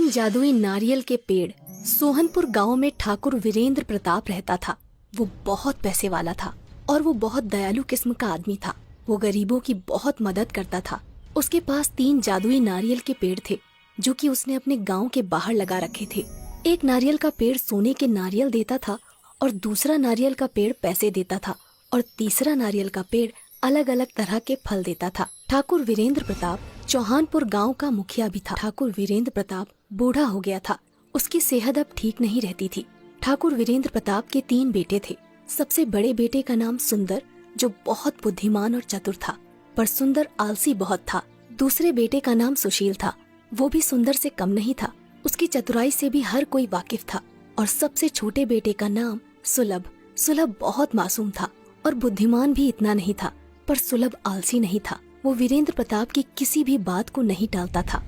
तीन जादुई नारियल के पेड़। सोहनपुर गांव में ठाकुर वीरेंद्र प्रताप रहता था। वो बहुत पैसे वाला था और वो बहुत दयालु किस्म का आदमी था। वो गरीबों की बहुत मदद करता था। उसके पास तीन जादुई नारियल के पेड़ थे जो कि उसने अपने गांव के बाहर लगा रखे थे। एक नारियल का पेड़ सोने के नारियल देता था और दूसरा नारियल का पेड़ पैसे देता था और तीसरा नारियल का पेड़ अलग अलग तरह के फल देता था। ठाकुर वीरेंद्र प्रताप चौहानपुर गांव का मुखिया भी था। ठाकुर वीरेंद्र प्रताप बूढ़ा हो गया था। उसकी सेहत अब ठीक नहीं रहती थी। ठाकुर वीरेंद्र प्रताप के तीन बेटे थे। सबसे बड़े बेटे का नाम सुंदर, जो बहुत बुद्धिमान और चतुर था, पर सुंदर आलसी बहुत था। दूसरे बेटे का नाम सुशील था। वो भी सुंदर से कम नहीं था। उसकी चतुराई से भी हर कोई वाकिफ था। और सबसे छोटे बेटे का नाम सुलभ। सुलभ बहुत मासूम था और बुद्धिमान भी इतना नहीं था, पर सुलभ आलसी नहीं था। वो वीरेंद्र प्रताप की किसी भी बात को नहीं टालता था।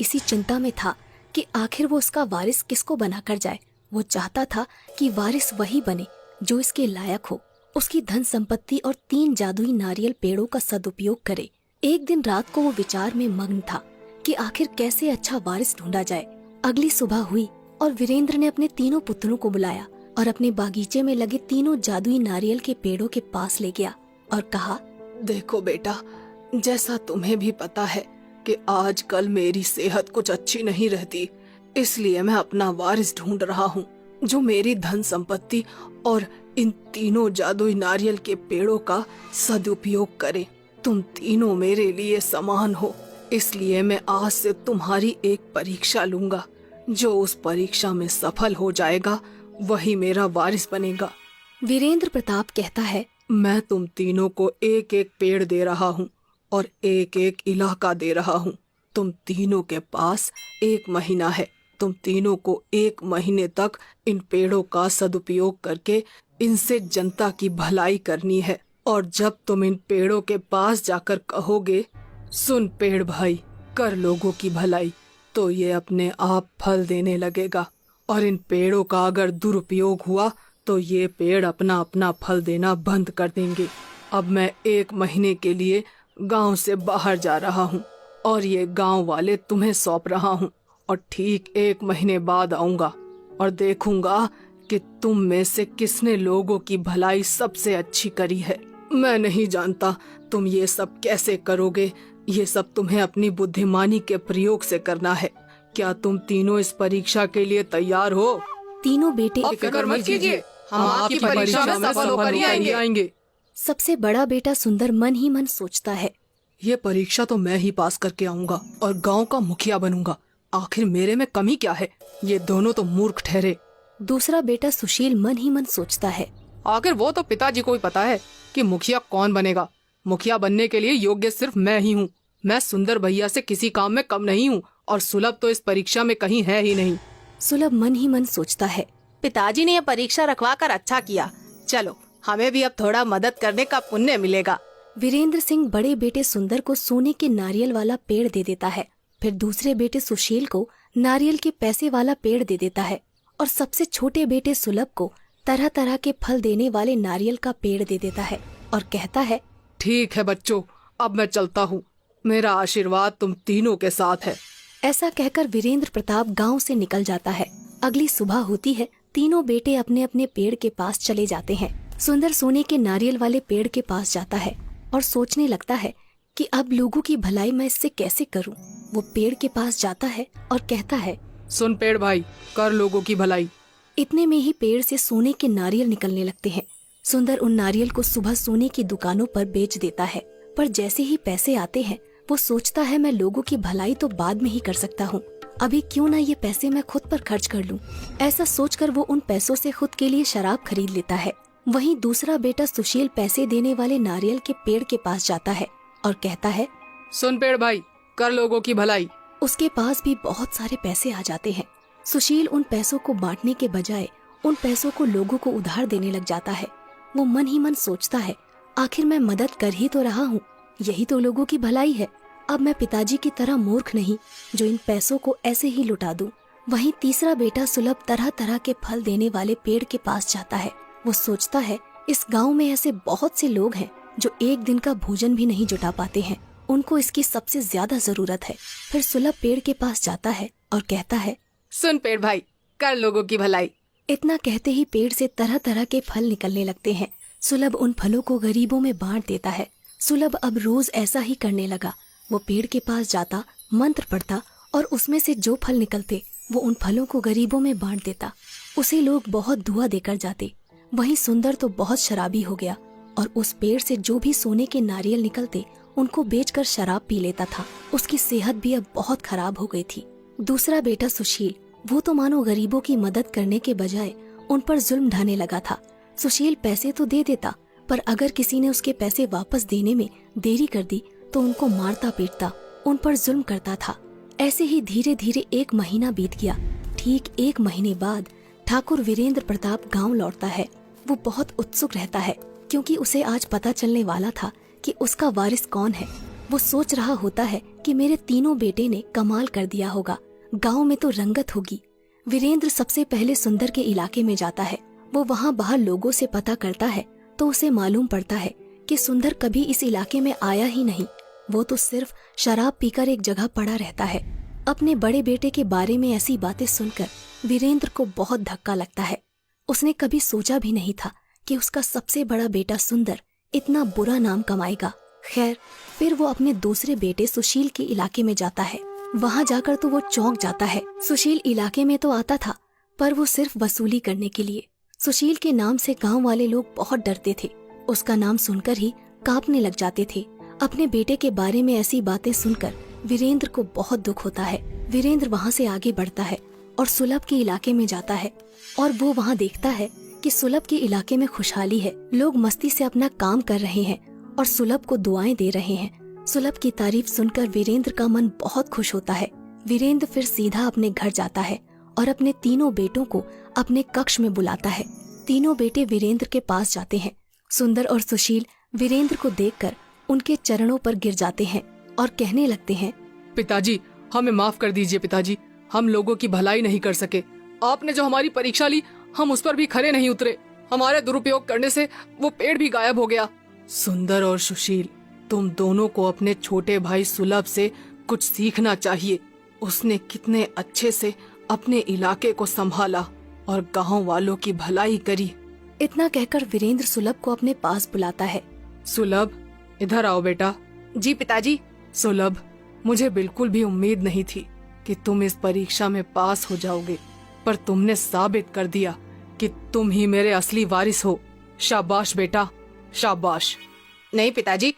इसी चिंता में था कि आखिर वो उसका वारिस किसको बनाकर जाए। वो चाहता था कि वारिस वही बने जो इसके लायक हो, उसकी धन संपत्ति और तीन जादुई नारियल पेड़ों का सदुपयोग करे। एक दिन रात को वो विचार में मग्न था कि आखिर कैसे अच्छा वारिस ढूंढा जाए। अगली सुबह हुई और वीरेंद्र ने अपने तीनों पुत्रों को बुलाया और अपने बागीचे में लगे तीनों जादुई नारियल के पेड़ों के पास ले गया और कहा, देखो बेटा, जैसा तुम्हें भी पता है कि आजकल मेरी सेहत कुछ अच्छी नहीं रहती, इसलिए मैं अपना वारिस ढूंढ रहा हूँ जो मेरी धन संपत्ति और इन तीनों जादुई नारियल के पेड़ों का सदुपयोग करे। तुम तीनों मेरे लिए समान हो, इसलिए मैं आज से तुम्हारी एक परीक्षा लूंगा। जो उस परीक्षा में सफल हो जाएगा वही मेरा वारिस बनेगा। वीरेंद्र प्रताप कहता है, मैं तुम तीनों को एक एक पेड़ दे रहा हूँ और एक एक इलाका दे रहा हूँ। तुम तीनों के पास 1 महीना है। तुम तीनों को 1 महीने तक इन पेड़ों का सदुपयोग करके इनसे जनता की भलाई करनी है। और जब तुम इन पेड़ों के पास जाकर कहोगे, सुन पेड़ भाई, कर लोगों की भलाई, तो ये अपने आप फल देने लगेगा। और इन पेड़ों का अगर दुरुपयोग हुआ तो ये पेड़ अपना अपना फल देना बंद कर देंगे। अब मैं 1 महीने के लिए गांव से बाहर जा रहा हूँ और ये गांव वाले तुम्हें सौंप रहा हूँ। और ठीक 1 महीने बाद आऊंगा और देखूंगा कि तुम में से किसने लोगों की भलाई सबसे अच्छी करी है। मैं नहीं जानता तुम ये सब कैसे करोगे। ये सब तुम्हें अपनी बुद्धिमानी के प्रयोग से करना है। क्या तुम तीनों इस परीक्षा के लिए तैयार हो? तीनों बेटे फिक्र मत कीजिए, हम आपकी परीक्षा में सफल होकर ही आएंगे। सबसे बड़ा बेटा सुंदर मन ही मन सोचता है, ये परीक्षा तो मैं ही पास करके आऊंगा और गांव का मुखिया बनूंगा। आखिर मेरे में कमी क्या है? ये दोनों तो मूर्ख ठहरे। दूसरा बेटा सुशील मन ही मन सोचता है, आखिर वो तो पिताजी को भी पता है कि मुखिया कौन बनेगा। मुखिया बनने के लिए योग्य सिर्फ मैं ही हूँ। मैं सुंदर भैया से किसी काम में कम नहीं हूँ और सुलभ तो इस परीक्षा में कहीं है ही नहीं। सुलभ मन ही मन सोचता है, पिताजी ने यह परीक्षा रखवा कर अच्छा किया। चलो, हमें भी अब थोड़ा मदद करने का पुण्य मिलेगा। वीरेंद्र सिंह बड़े बेटे सुंदर को सोने के नारियल वाला पेड़ दे देता है। फिर दूसरे बेटे सुशील को नारियल के पैसे वाला पेड़ दे देता है और सबसे छोटे बेटे सुलभ को तरह तरह के फल देने वाले नारियल का पेड़ दे देता है और कहता है, ठीक है बच्चों, अब मैं चलता हूँ। मेरा आशीर्वाद तुम तीनों के साथ है। ऐसा कहकर वीरेंद्र प्रताप गांव से निकल जाता है। अगली सुबह होती है। तीनों बेटे अपने अपने पेड़ के पास चले जाते हैं। सुंदर सोने के नारियल वाले पेड़ के पास जाता है और सोचने लगता है कि अब लोगों की भलाई मैं इससे कैसे करूं। वो पेड़ के पास जाता है और कहता है, सुन पेड़ भाई, कर लोगों की भलाई। इतने में ही पेड़ से सोने के नारियल निकलने लगते हैं। सुंदर उन नारियल को सुबह सोने की दुकानों पर बेच देता है, पर जैसे ही पैसे आते हैं वो सोचता है, मैं लोगों की भलाई तो बाद में ही कर सकता हूँ, अभी क्यों ना ये पैसे मैं खुद पर खर्च कर लूं। ऐसा सोचकर वो उन पैसों से खुद के लिए शराब खरीद लेता है। वहीं दूसरा बेटा सुशील पैसे देने वाले नारियल के पेड़ के पास जाता है और कहता है, सुन पेड़ भाई, कर लोगों की भलाई। उसके पास भी बहुत सारे पैसे आ जाते हैं। सुशील उन पैसों को बांटने के बजाय उन पैसों को लोगों को उधार देने लग जाता है। वो मन ही मन सोचता है, आखिर मैं मदद कर ही तो रहा हूँ, यही तो लोगों की भलाई है। अब मैं पिताजी की तरह मूर्ख नहीं जो इन पैसों को ऐसे ही लुटा दूं। वहीं तीसरा बेटा सुलभ तरह तरह के फल देने वाले पेड़ के पास जाता है। वो सोचता है, इस गांव में ऐसे बहुत से लोग हैं जो एक दिन का भोजन भी नहीं जुटा पाते हैं, उनको इसकी सबसे ज्यादा जरूरत है। फिर सुलभ पेड़ के पास जाता है और कहता है, सुन पेड़ भाई, कर लोगों की भलाई। इतना कहते ही पेड़ से तरह तरह के फल निकलने लगते हैं। सुलभ उन फलों को गरीबों में बांट देता है। सुलभ अब रोज ऐसा ही करने लगा। वो पेड़ के पास जाता, मंत्र पढ़ता और उसमें से जो फल निकलते वो उन फलों को गरीबों में बांट देता। उसे लोग बहुत दुआ देकर जाते। वहीं सुंदर तो बहुत शराबी हो गया और उस पेड़ से जो भी सोने के नारियल निकलते उनको बेचकर शराब पी लेता था। उसकी सेहत भी अब बहुत खराब हो गई थी। दूसरा बेटा सुशील, वो तो मानो गरीबों की मदद करने के बजाय उन पर जुल्म ढाने लगा था। सुशील पैसे तो दे देता, पर अगर किसी ने उसके पैसे वापस देने में देरी कर दी तो उनको मारता पीटता, उन पर जुल्म करता था। ऐसे ही धीरे धीरे 1 महीना बीत गया। ठीक 1 महीने बाद ठाकुर वीरेंद्र प्रताप गांव लौटता है। वो बहुत उत्सुक रहता है क्योंकि उसे आज पता चलने वाला था कि उसका वारिस कौन है। वो सोच रहा होता है कि मेरे तीनों बेटे ने कमाल कर दिया होगा, गांव में तो रंगत होगी। वीरेंद्र सबसे पहले सुंदर के इलाके में जाता है। वो वहाँ बाहर लोगों से पता करता है तो उसे मालूम पड़ता है कि सुंदर कभी इस इलाके में आया ही नहीं। वो तो सिर्फ शराब पीकर एक जगह पड़ा रहता है। अपने बड़े बेटे के बारे में ऐसी बातें सुनकर वीरेंद्र को बहुत धक्का लगता है। उसने कभी सोचा भी नहीं था कि उसका सबसे बड़ा बेटा सुंदर इतना बुरा नाम कमाएगा। खैर, फिर वो अपने दूसरे बेटे सुशील के इलाके में जाता है। वहाँ जाकर तो वो चौंक जाता है। सुशील इलाके में तो आता था, पर वो सिर्फ वसूली करने के लिए। सुशील के नाम से गांव वाले लोग बहुत डरते थे। उसका नाम सुनकर ही कांपने लग जाते थे। अपने बेटे के बारे में ऐसी बातें सुनकर वीरेंद्र को बहुत दुख होता है। वीरेंद्र वहाँ से आगे बढ़ता है और सुलभ के इलाके में जाता है और वो वहाँ देखता है कि सुलभ के इलाके में खुशहाली है। लोग मस्ती से अपना काम कर रहे हैं और सुलभ को दुआएं दे रहे हैं। सुलभ की तारीफ सुनकर वीरेंद्र का मन बहुत खुश होता है। वीरेंद्र फिर सीधा अपने घर जाता है और अपने तीनों बेटों को अपने कक्ष में बुलाता है। तीनों बेटे वीरेंद्र के पास जाते हैं। सुंदर और सुशील वीरेंद्र को देखकर उनके चरणों पर गिर जाते हैं और कहने लगते हैं, पिताजी, हमें माफ कर दीजिए पिताजी। हम लोगों की भलाई नहीं कर सके। आपने जो हमारी परीक्षा ली, हम उस पर भी खरे नहीं उतरे। हमारे दुरुपयोग करने से वो पेड़ भी गायब हो गया। सुंदर और सुशील, तुम दोनों को अपने छोटे भाई सुलभ से कुछ सीखना चाहिए। उसने कितने अच्छे से अपने इलाके को संभाला और गांव वालों की भलाई करी। इतना कहकर वीरेंद्र सुलभ को अपने पास बुलाता है। सुलभ, इधर आओ बेटा। जी पिताजी। सुलभ, मुझे बिल्कुल भी उम्मीद नहीं थी कि तुम इस परीक्षा में पास हो जाओगे, पर तुमने साबित कर दिया कि तुम ही मेरे असली वारिस हो। शाबाश बेटा, शाबाश। नहीं पिताजी,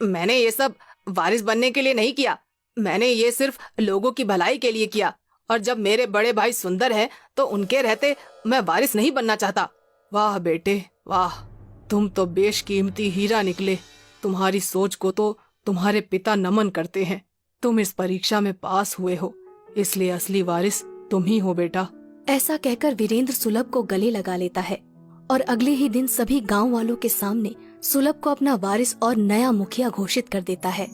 मैंने ये सब वारिस बनने के लिए नहीं किया। मैंने ये सिर्फ लोगों की भलाई के लिए किया। और जब मेरे बड़े भाई सुंदर हैं तो उनके रहते मैं वारिस नहीं बनना चाहता। वाह बेटे वाह, तुम तो बेशकीमती हीरा निकले। तुम्हारी सोच को तो तुम्हारे पिता नमन करते हैं। तुम इस परीक्षा में पास हुए हो, इसलिए असली वारिस तुम ही हो बेटा। ऐसा कहकर वीरेंद्र सुलभ को गले लगा लेता है और अगले ही दिन सभी गांव वालों के सामने सुलभ को अपना वारिस और नया मुखिया घोषित कर देता है।